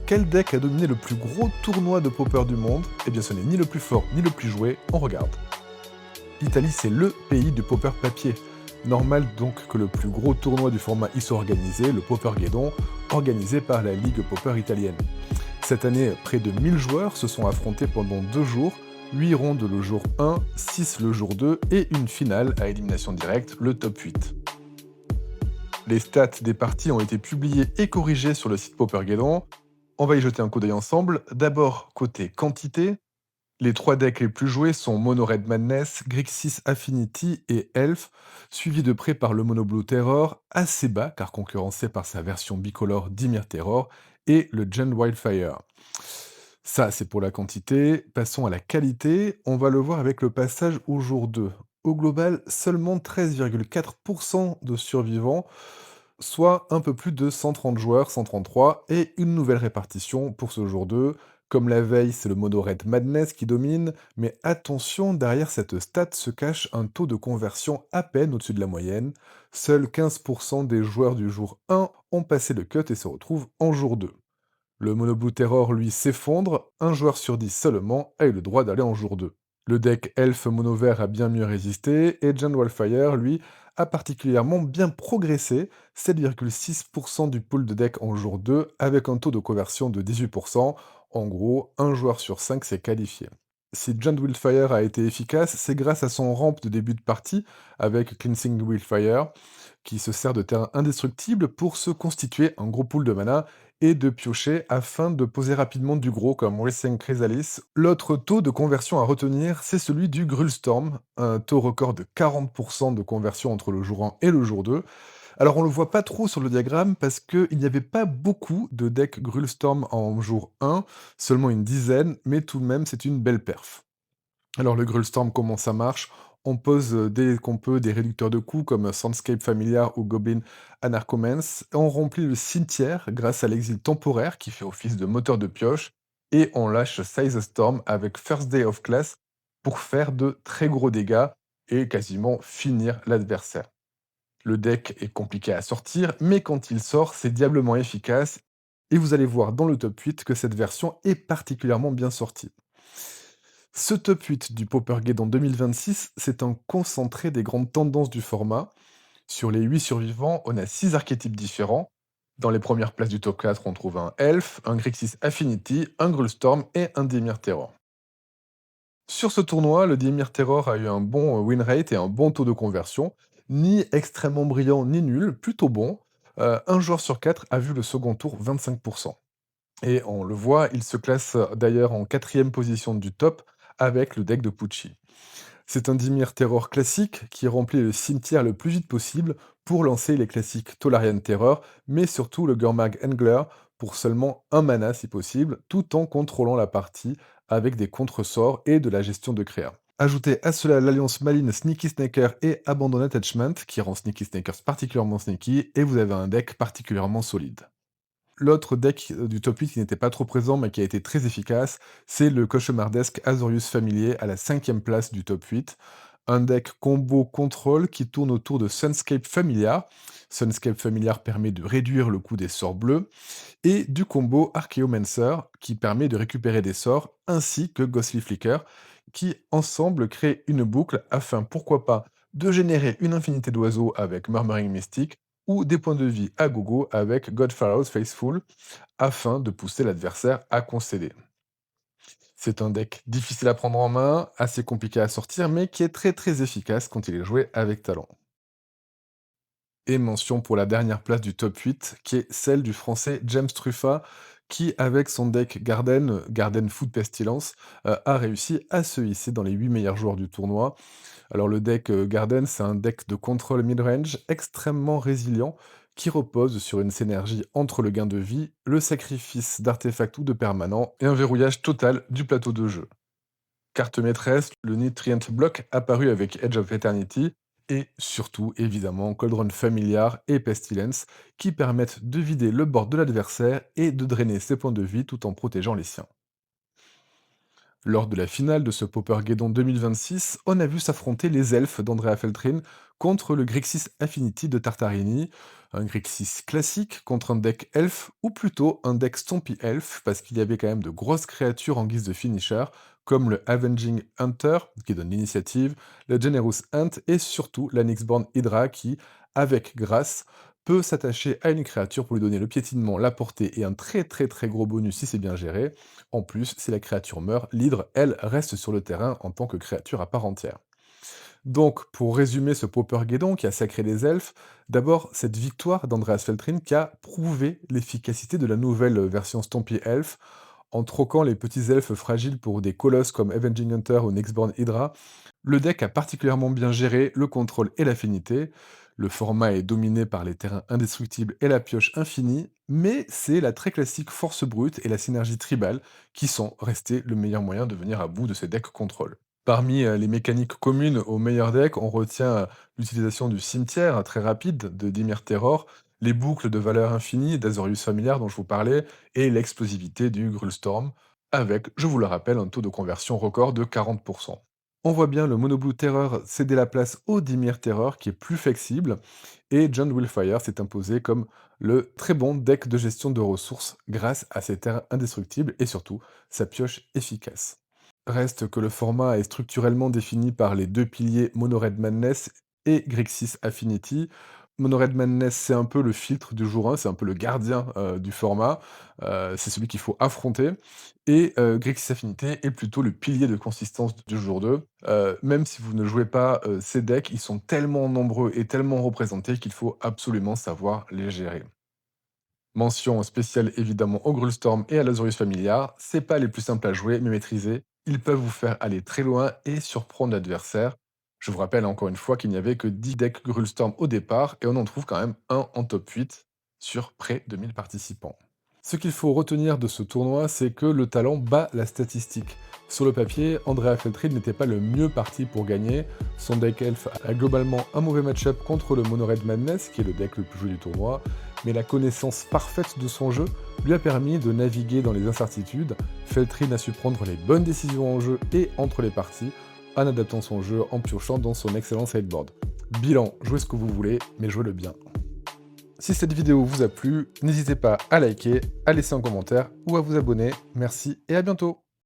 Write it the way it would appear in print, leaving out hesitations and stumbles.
Quel deck a dominé le plus gros tournoi de Pauper du monde? Eh bien ce n'est ni le plus fort ni le plus joué, on regarde. L'Italie c'est le pays du Pauper papier. Normal donc que le plus gros tournoi du format y soit organisé, le Pauperguedon, organisé par la Ligue Pauper italienne. Cette année, près de 1000 joueurs se sont affrontés pendant 2 jours, 8 rondes le jour 1, 6 le jour 2 et une finale à élimination directe, le top 8. Les stats des parties ont été publiées et corrigées sur le site Pauperguedon. On va y jeter un coup d'œil ensemble. D'abord, côté quantité, les 3 decks les plus joués sont Mono Red Madness, Grixis Affinity et Elf, suivis de près par le Mono Blue Terror, assez bas car concurrencé par sa version bicolore Dimir Terror, et le Gen Wildfire. Ça, c'est pour la quantité. Passons à la qualité. On va le voir avec le passage au jour 2. Au global, seulement 13,4% de survivants, soit un peu plus de 130 joueurs, 133, et une nouvelle répartition pour ce jour 2. Comme la veille, c'est le mono Red Madness qui domine, mais attention, derrière cette stat se cache un taux de conversion à peine au-dessus de la moyenne. Seuls 15% des joueurs du jour 1 ont passé le cut et se retrouvent en jour 2. Le Mono Blue Terror, lui, s'effondre, un joueur sur 10 seulement a eu le droit d'aller en jour 2. Le deck Elf Mono Vert a bien mieux résisté, et John Wildfire, lui, a particulièrement bien progressé, 7,6% du pool de deck en jour 2, avec un taux de conversion de 18%. En gros, un joueur sur 5 s'est qualifié. Si John Wildfire a été efficace, c'est grâce à son ramp de début de partie, avec Cleansing Wildfire, qui se sert de terrain indestructible pour se constituer un gros pool de mana et de piocher afin de poser rapidement du gros comme Racing Chrysalis. L'autre taux de conversion à retenir, c'est celui du Grulstorm, un taux record de 40% de conversion entre le jour 1 et le jour 2. Alors on le voit pas trop sur le diagramme parce qu'il n'y avait pas beaucoup de decks Grulstorm en jour 1, seulement une dizaine, mais tout de même c'est une belle perf. Alors le Grulstorm, comment ça marche? On pose dès qu'on peut des réducteurs de coûts comme Sandscape Familiar ou Goblin Anarchomance. On remplit le cimetière grâce à l'exil temporaire qui fait office de moteur de pioche. Et on lâche Size Storm avec First Day of Class pour faire de très gros dégâts et quasiment finir l'adversaire. Le deck est compliqué à sortir, mais quand il sort, c'est diablement efficace. Et vous allez voir dans le top 8 que cette version est particulièrement bien sortie. Ce top 8 du Pauperguedon 2026, c'est un concentré des grandes tendances du format. Sur les 8 survivants, on a 6 archétypes différents. Dans les premières places du top 4, on trouve un Elf, un Grixis Affinity, un Grulstorm et un Dimir Terror. Sur ce tournoi, le Dimir Terror a eu un bon win rate et un bon taux de conversion, ni extrêmement brillant ni nul, plutôt bon. Un joueur sur 4 a vu le second tour 25%. Et on le voit, il se classe d'ailleurs en quatrième position du top avec le deck de Pucci. C'est un Dimir Terror classique qui remplit le cimetière le plus vite possible pour lancer les classiques Tolarian Terror, mais surtout le Gurmag Engler pour seulement un mana si possible, tout en contrôlant la partie avec des contre-sorts et de la gestion de créa. Ajoutez à cela l'alliance Maline Sneaky Snaker et Abandon Attachment qui rend Sneaky Snakers particulièrement sneaky et vous avez un deck particulièrement solide. L'autre deck du top 8 qui n'était pas trop présent, mais qui a été très efficace, c'est le cauchemardesque Azorius Familier à la 5e place du top 8. Un deck combo contrôle qui tourne autour de Sunscape Familiar. Sunscape Familiar permet de réduire le coût des sorts bleus. Et du combo Archaeomancer qui permet de récupérer des sorts, ainsi que Ghostly Flicker, qui ensemble créent une boucle afin, pourquoi pas, de générer une infinité d'oiseaux avec Murmuring Mystic, ou des points de vie à gogo avec Godpharaoh's Faithful, afin de pousser l'adversaire à concéder. C'est un deck difficile à prendre en main, assez compliqué à sortir, mais qui est très très efficace quand il est joué avec talent. Et mention pour la dernière place du top 8, qui est celle du français James Truffa, qui, avec son deck Garden Food Pestilence, a réussi à se hisser dans les 8 meilleurs joueurs du tournoi. Alors le deck Garden, c'est un deck de contrôle mid-range extrêmement résilient, qui repose sur une synergie entre le gain de vie, le sacrifice d'artefacts ou de permanents, et un verrouillage total du plateau de jeu. Carte maîtresse, le Nutrient Block apparu avec Edge of Eternity, et surtout, évidemment, Cauldron Familiar et Pestilence, qui permettent de vider le board de l'adversaire et de drainer ses points de vie tout en protégeant les siens. Lors de la finale de ce Paupergeddon 2026, on a vu s'affronter les elfes d'Andrea Feltrin contre le Grixis Affinity de Tartarini, un Grixis classique contre un deck elfe, ou plutôt un deck Stompy Elf, parce qu'il y avait quand même de grosses créatures en guise de finisher, comme le Avenging Hunter, qui donne l'initiative, le Generous Hunt, et surtout la Nyxborn Hydra, qui, avec grâce, peut s'attacher à une créature pour lui donner le piétinement, la portée et un très gros bonus si c'est bien géré. En plus, si la créature meurt, l'hydre, elle, reste sur le terrain en tant que créature à part entière. Donc, pour résumer ce Paupergeddon qui a sacré les elfes, d'abord cette victoire d'Andreas Feltrin qui a prouvé l'efficacité de la nouvelle version Stompy Elf, en troquant les petits elfes fragiles pour des colosses comme Avenging Hunter ou Nyxborn Hydra. Le deck a particulièrement bien géré le contrôle et l'affinité. Le format est dominé par les terrains indestructibles et la pioche infinie, mais c'est la très classique force brute et la synergie tribale qui sont restés le meilleur moyen de venir à bout de ces decks contrôle. Parmi les mécaniques communes aux meilleurs decks, on retient l'utilisation du cimetière très rapide de Dimir Terror, les boucles de valeur infinie d'Azorius Familiar dont je vous parlais, et l'explosivité du Grulstorm, avec, je vous le rappelle, un taux de conversion record de 40%. On voit bien le Mono Blue Terror céder la place au Dimir Terror qui est plus flexible, et John Willfire s'est imposé comme le très bon deck de gestion de ressources grâce à ses terrains indestructibles et surtout sa pioche efficace. Reste que le format est structurellement défini par les deux piliers Mono Red Madness et Grixis Affinity. Mono Red Madness, c'est un peu le filtre du jour 1, c'est un peu le gardien du format, c'est celui qu'il faut affronter. Et Grixis Affinity est plutôt le pilier de consistance du jour 2. Même si vous ne jouez pas ces decks, ils sont tellement nombreux et tellement représentés qu'il faut absolument savoir les gérer. Mention spéciale évidemment au Grulstorm et à l'Azorius Familiar, c'est pas les plus simples à jouer mais maîtriser, ils peuvent vous faire aller très loin et surprendre l'adversaire. Je vous rappelle encore une fois qu'il n'y avait que 10 decks Grulstorm au départ et on en trouve quand même un en top 8 sur près de 1000 participants. Ce qu'il faut retenir de ce tournoi, c'est que le talent bat la statistique. Sur le papier, Andrea Feltrin n'était pas le mieux parti pour gagner. Son deck Elf a globalement un mauvais match-up contre le Mono Red Madness, qui est le deck le plus joué du tournoi, mais la connaissance parfaite de son jeu lui a permis de naviguer dans les incertitudes. Feltrin a su prendre les bonnes décisions en jeu et entre les parties, en adaptant son jeu en piochant dans son excellent sideboard. Bilan, jouez ce que vous voulez, mais jouez-le bien. Si cette vidéo vous a plu, n'hésitez pas à liker, à laisser un commentaire ou à vous abonner. Merci et à bientôt.